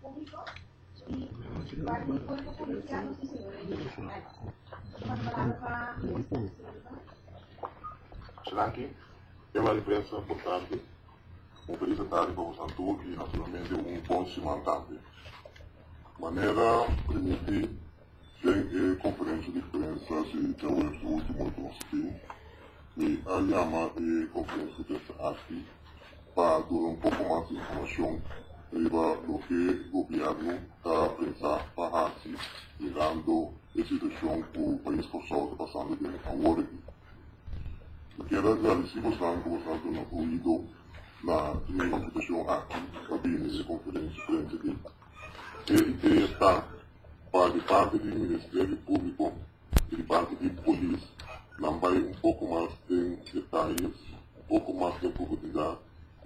público y para el cuerpo policial, no sé si Aqui é uma diferença importante, felicidade para o Santur e naturalmente bom semantante. Maneira permitir tem conferência de diferenças e que é o último que nós temos e a chama de conferência dessa aqui para dar pouco mais de informação sobre o que o governo está a pensar para assim, mirando a situação que o país está passando de agora. Quero agradecer bastante por estar incluído na invitação aqui para vir nessa conferência aqui. A ideia está para de parte do Ministério Público e de parte de polícia, não vai mais de detalhes, pouco mais de profundidade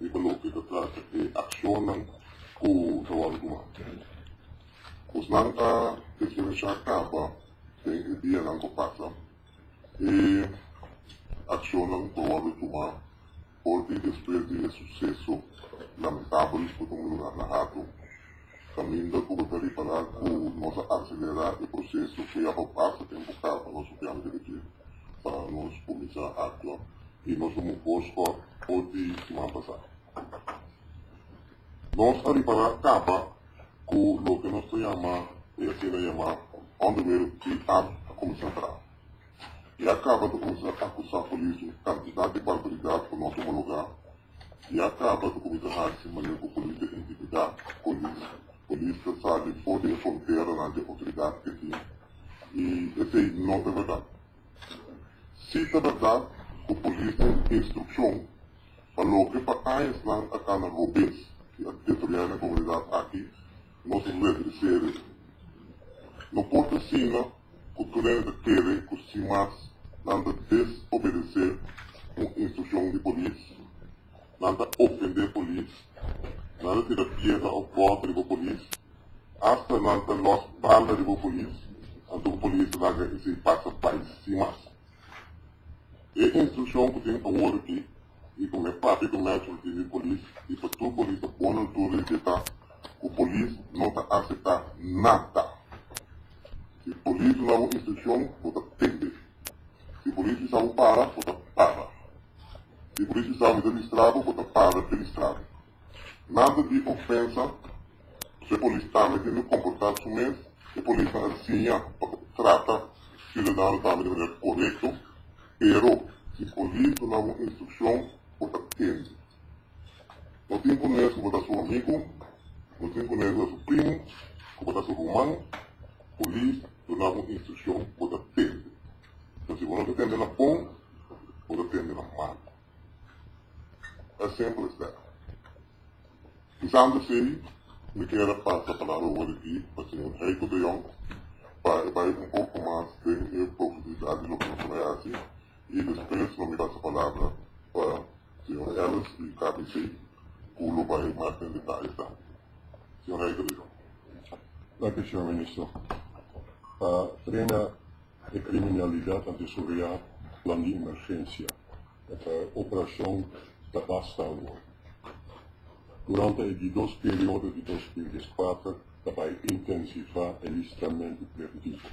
e pelo que se trata de acionam o trabalho humano. Os não que se acaba tem que dia não passa e acionam o trabalho humano porque depois de sucesso lamentável por um lugar narrado também da cobertura para nós acelerar o processo que a passa tempo para nós plano de para nós começar a atuar e nós vamos buscar pode semana passada. Nós arribará capa com o que nós chamamos on the way que a comissão para e acaba de começar a acusar a polícia quantidade de barbaridade para nós homologar e acaba de começar a se maneira com a polícia intimidar polícia sabe fora da fronteira na autoridade que tem e esse não é verdade. Se é verdade, a polícia tem instrução falou que para a Islam a cana robês que a destruir a comunidade aqui nós vamos ser não pode ser o turno de querer que se mais nada desobedecer uma instrução de polícia nada ofender a polícia nada tirar piada ao voto da polícia hasta nada nós balas da polícia então a polícia nada se passa para cima e a instrução que tem agora aqui e como é parte do método de polícia e para toda a polícia boa altura de estar o polícia não está a aceitar nada se a polícia não dá uma instrução você tem se a polícia sabe para você para se a polícia sabe administrar você para administrar nada de ofensa se a polícia está metendo comportar-se mesmo a polícia assim trata cidadão também de maneira correta pero se a polícia não dá uma instrução você tem não tem que conhecer você seu amigo não tem que conhecer seu primo você seu irmão polícia não dá uma instrução você tem então se você tem na bom você tem na mal é simples assim pensando assim me quero passar a palavra agora aqui para o senhor Heiko de Jong para pouco mais de profundidade do que nós falamos assim e depois não me passa a palavra para o senhor Ellis e KBC que vai mais em detalhes tá? Senhor Heiko de Jong. Dank u, senhor ministro. Frena de criminalidade antissocial, plano de emergência. A operação Tabastalo. Durante as duas períodos de 2004, vai intensificar o alistamento preventivo.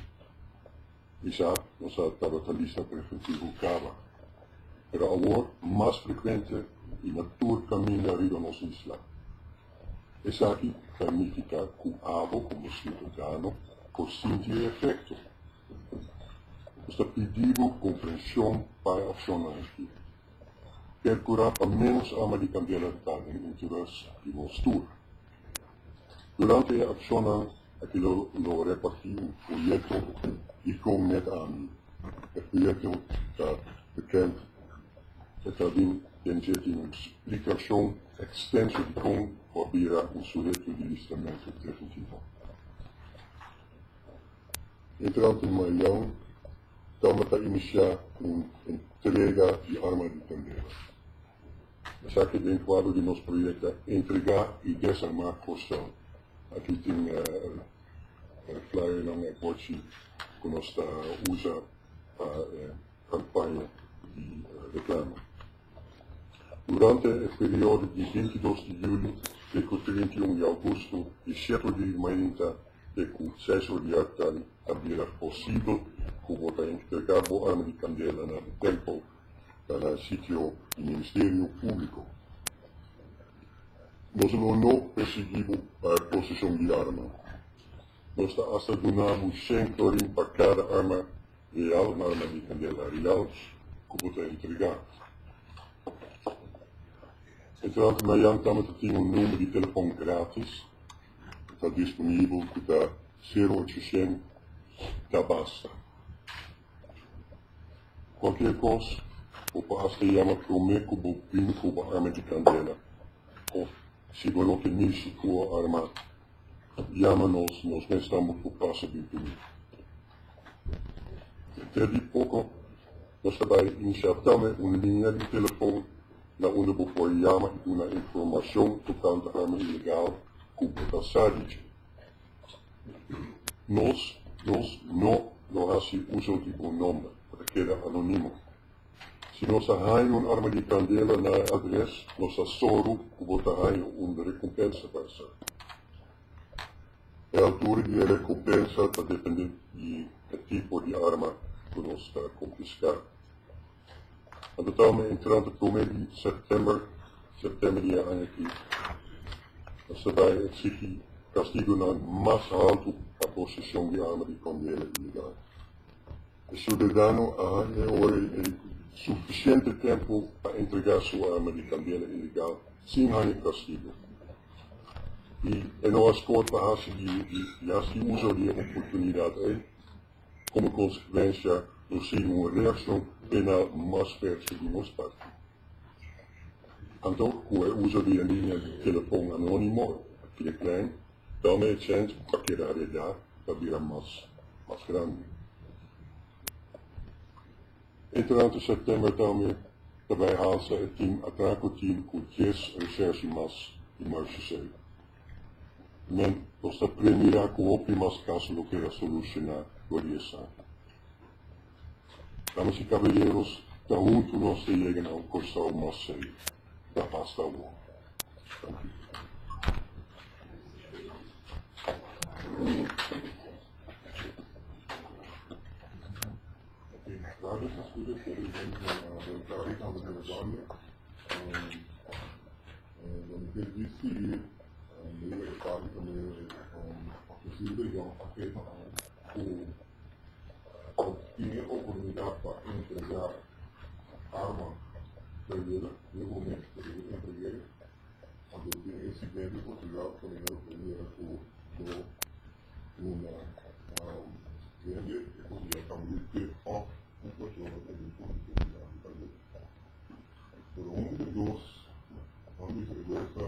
Já nossa lista preventiva acaba. Mas agora, mais frequente, e na tour caminho arriba a nossa isla. Isso aqui significa que o abo, como cidadão, por sentir efeito. Está pedindo compreensão para acionar aqui. Percurar a menos a americanidade em interesse de postura. Durante a ação, aquilo lo repartiu um projeto e com net aan. O projeto está bekend. Está tem uma explicação extensa de como proberar um sujeito de listamento preventivo. Entrando em Maranhão, estamos a iniciar uma entrega de armas de bandeira. Já que dentro do quadro do nosso projeto é entregar e desarmar Costão. Aqui tem flyer na Pochi que nós usa para campanha de reclama. Durante o período de 22 de julho e 31 de agosto e 7 de maio e 6 de outubro, havia possível que o entregar a arma de candela no tempo no sítio do Ministério Público. Nós não perseguimos a possessão de arma. Nós assinamos 100 florim para cada arma real, uma arma de candela real, que você entregar. Então, nós temos um número de telefone grátis, que está disponível, que está 0800, já basta. Qualquer coisa, o pastor chama para o meio com a arma de candela. Ou, se você não tem sua arma, chama-nos, nós estamos por passo de tudo. Desde pouco, nós também iniciamos uma linha de telefone na onde você pode chamar e dar informação tocante à arma ilegal que você está. Nós não fazemos uso de um nome, para que é anônimo. Se nós arranjamos uma arma de candela na adresse, nós assoro que você arranja uma recompensa para isso. A altura de recompensa está dependendo do tipo de arma que nós está confiscando. Então, estamos entrando no mês de setembro de ano aqui. Você vai exigir castigo mais alto a possessão de arma de candela ilegal. O cidadão arranja suficiente tempo para entregar sua arma de candela ilegal sem castigo. E nós cortamos de uso de oportunidade como consequência recebe uma reação penal mais perto de nós parte. Então, com o uso de linha de telefone anônimo, que é klein, também é chance para que a realidade vira mais grande. Entrando setembro também alça o time atraco time com 10 recherche mais emergência. Mas nós aprendemos com ótimas casos do que era solucionar a Damas e caballeros, da junto nós chegamos a questão mais séria da paz da UOL. Várias das coisas que eles vêm da Venezuela, da entrevista e meio estado também a possível região afeta o tinha oportunidade para entregar arma perdida no momento que ele entreguei. Quando eu tinha esse bem de Portugal, também eu primeiro uma grande economia também off um pessoa também com oportunidade. Por onde dessa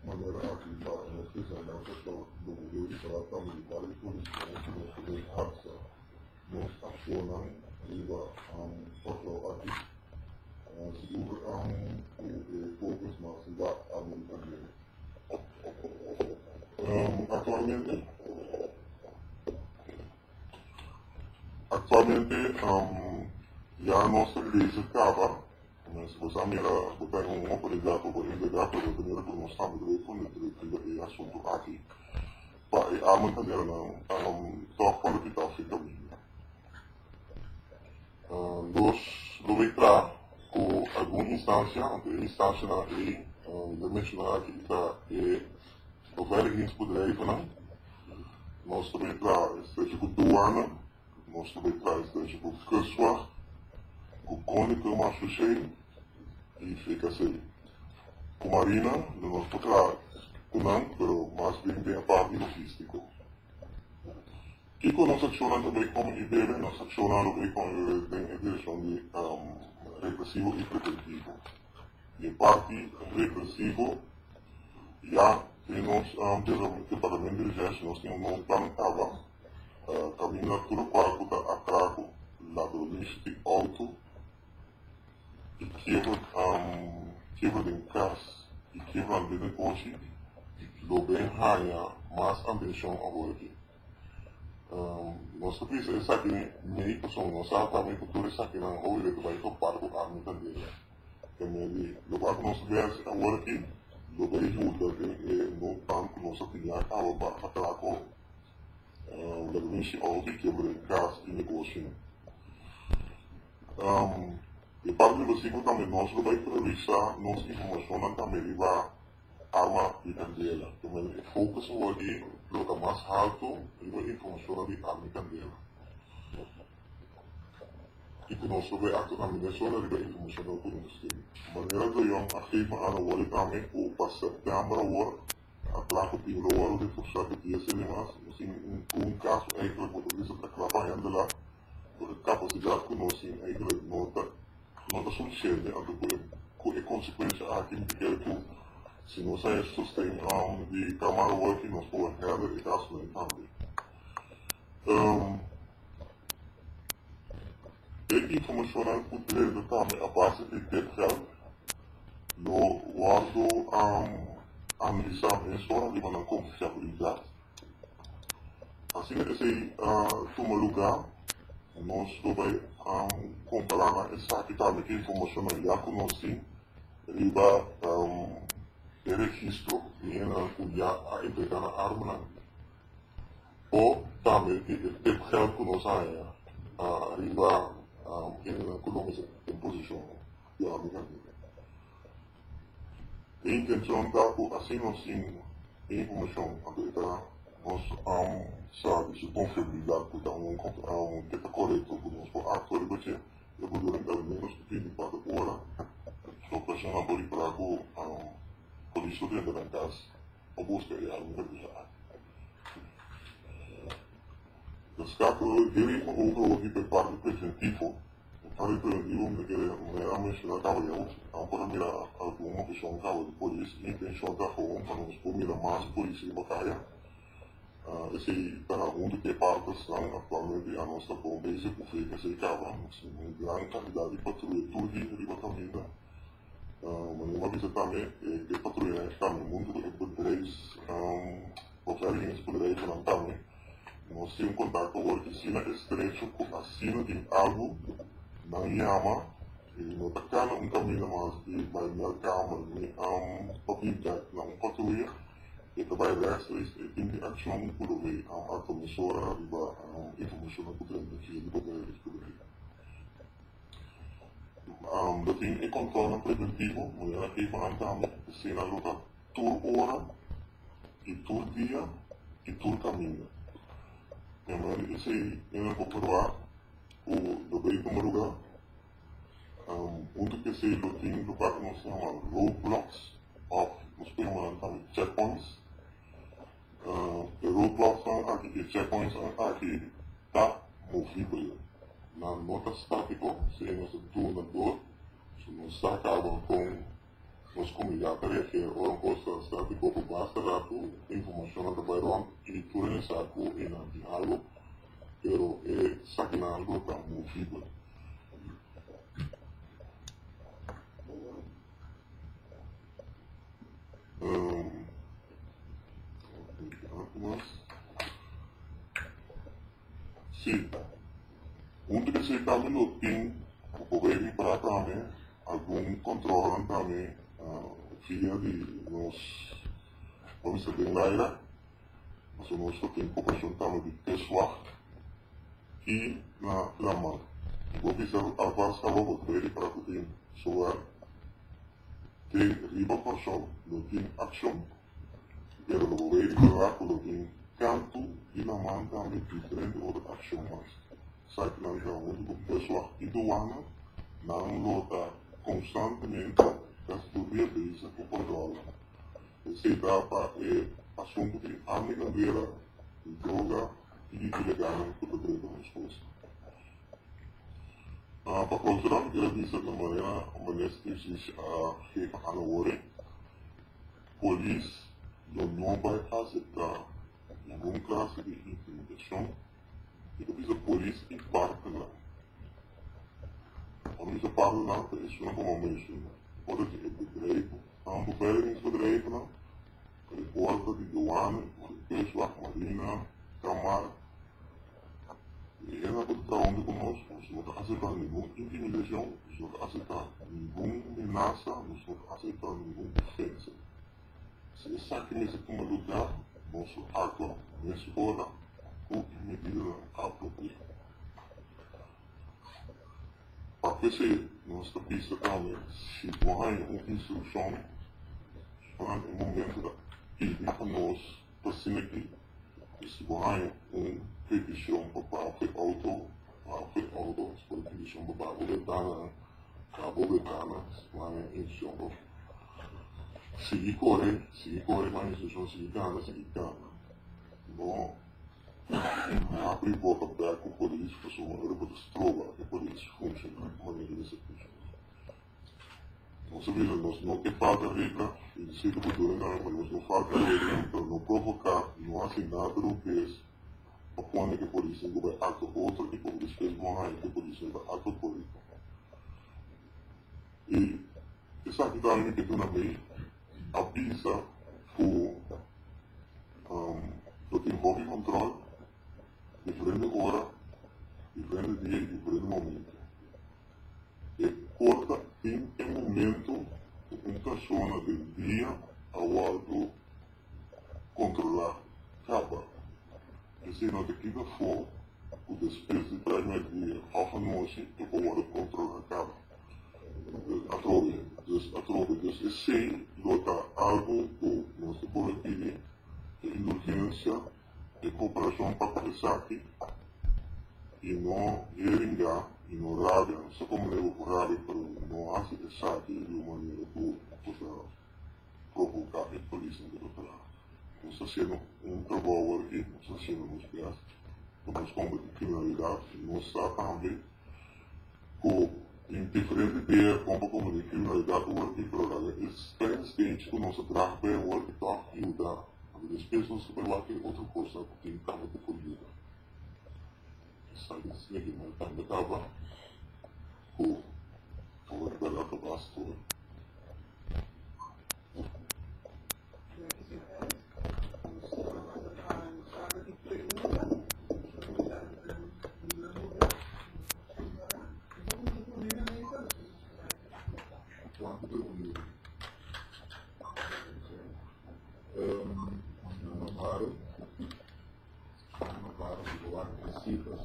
maneira aqui nós precisamos do governo de tratar militares por isso que nós raça nós acionamos aqui seguro poucos mas dá a muito atualmente já a nossa igreja acaba. Se você mira, botar um autoridade ou integrar para o primeiro que nós estamos de assunto aqui, há muita maneira não, só quando que está feita a Bíblia. Nós entrar com alguma instância na lei, de mencionar que está o veiligheidsbedrijven, nós também entrar seja com douane, nós também entrar seja com kustwacht, com Koninklijke Marechaussee e fica assim. Com Marina, nós tocar Kunang, mas bem a parte logística. E com nós accionando também como IBM, nós accionando também com a direção de repressivo e preventivo. De parte repressivo, já temos o departamento de gestão, nós temos um plano caminho tudo para o atraco lá do lixo de auto e quebra de casa e quebra de negócio do bem raia mais ambição agora aqui. Nós precisamos saber meio pessoal, nós sabemos também que tudo isso aqui não é o que vai topar com a arma também. também do que nós vemos agora aqui, do que ajuda no tanto nossa opinião acaba para falar com o da gente ouvir que é caso de negócio. E para o versículo também nós vamos revisar nossa informação também vai arma de candela. Também o foco aqui do que mais alto e a informação de arma de candela. E que nós vamos ver também a informação do que nós temos. Maneira de eu afirmo a hora também o para setembro agora a placa de ouro de forçar de dia se mais assim caso é que o motorista está trabalhando lá por capacidade que nós temos é que nota suficiente a de consequência aqui que é que se nós é sustém de camar o que nós podemos ter e caso não também e informação que poder também a base de ter no guardo analisar a história de uma confiabilidade. Assim, esse toma lugar, nós vamos comparar exatamente a informação que nós temos, ele vai ter registro de a entregar a arma, ou também ter que nós arribar em colônia em posição de arma. A intenção da assim nós temos informação para nós sabe se confiabilidade por que está correto por nós por ator porque eu vou durante ao menos 24 horas só para chamar para o polícia dentro da casa ou busca a universidade. Destaco dele o que por parte preventivo para o preventivo que me mencionar trabalhamos para mirar alguma pessoa que por isso intenção da forma para nos mirar mais por isso em batalha esse está onde que parte estão atualmente a nossa base por que esse cava uma grande quantidade de patrulha tudo de também mas uma vez também que patrulha também muito de três ofertas por aí também nós temos contato com a oficina estreito com a cena de algo na Yama e no Tacana caminho mais de vai marcar uma papinha na patrulha e trabalha dessa e tem ação por ver a comissora e informação do governo aqui do governo tem controle preventivo mulher aqui para também se na luta tur hora e tur dia e tur caminho então esse é um pouco do bem como lugar onde que se tem do que nós chamamos roadblocks nós temos também checkpoints roadblocks são aqui checkpoints são aqui está movível na nota estática se nós tornador se nós acabamos com nós comunidades que ou um posto estático por basta rato informação do bairro e tudo nesse saco e na diálogo pero é saquinando para movível sim onde que se também não tem o governo para também algum controle também via de nós vamos ser bem lá mas nós só tem população também de pessoal e na lama vou dizer a base da logo dele para que tem soar tem riba pessoal não tem ação pero o governo lá não tem canto e na mão também diferente outra ação mais sai que nós vamos o pessoal e do ano não nota constantemente das turbulências com controle esse etapa é assunto de arma bandeira droga e ilegal que o direito da resposta para considerar que ele disse de maneira que existe a hora polícia não vai aceitar nenhuma classe de intimidação e que a polícia e parte lá quando você parte lá isso não é como menciono pode ser direito tanto bem sobre direito não porta de doana pessoa marina camar E ela pode estar onde conosco, não está aceitando nenhuma intimidação, não está aceitando nenhuma ameaça, não está aceitando nenhuma ofensa. Se ele sabe que nesse lugar, nosso ato na escola, com medida apropriada. Para PC, nossa pista também, se vai uma instrução, para o momento da pedir para nós, para ser aqui, se vai uma petição para a auto, para a petição para a boletana, se vai uma instrução, seguir correr, vai a instrução, seguir cana. Bom, abrir boca para o político, sua maneira para destruir a política funciona de maneira dessa pessoa. Nós sabemos, não tem falta de regra, e se o futuro mas não falta de regra para não provocar, não assinar o que é, quando que a polícia vai ato outro, e quando depois vai que a polícia vai ato político. E isso aqui também que tu na lei, avisa do que envolve controle, diferente hora, diferente dia e diferente momento. E corta em momento uma pessoa do dia ao alto controlar acaba. E se não te queda for, o despesa de 3 meses half a noite, e o hora controlar acaba. Dus é sem dotar algo ou nosso boletim de indulgência de cooperação para começar aqui e não geringar e não rábia, só como levo por rábia, para não acessar de uma maneira para provocar a polícia de outro lado. Não está sendo um trabalho aqui, não está sendo nos pés, nós combater criminalidade, não está também com em diferentes ideias como combater criminalidade ou aqui para lá. É insistente que o nosso trabalho é o que está ajudando. As pessoas se preocupam com outra coisa que tem que estar por vida. Sabe, se ele não está me dava o trabalho que bastou. Não paro de voar cifras,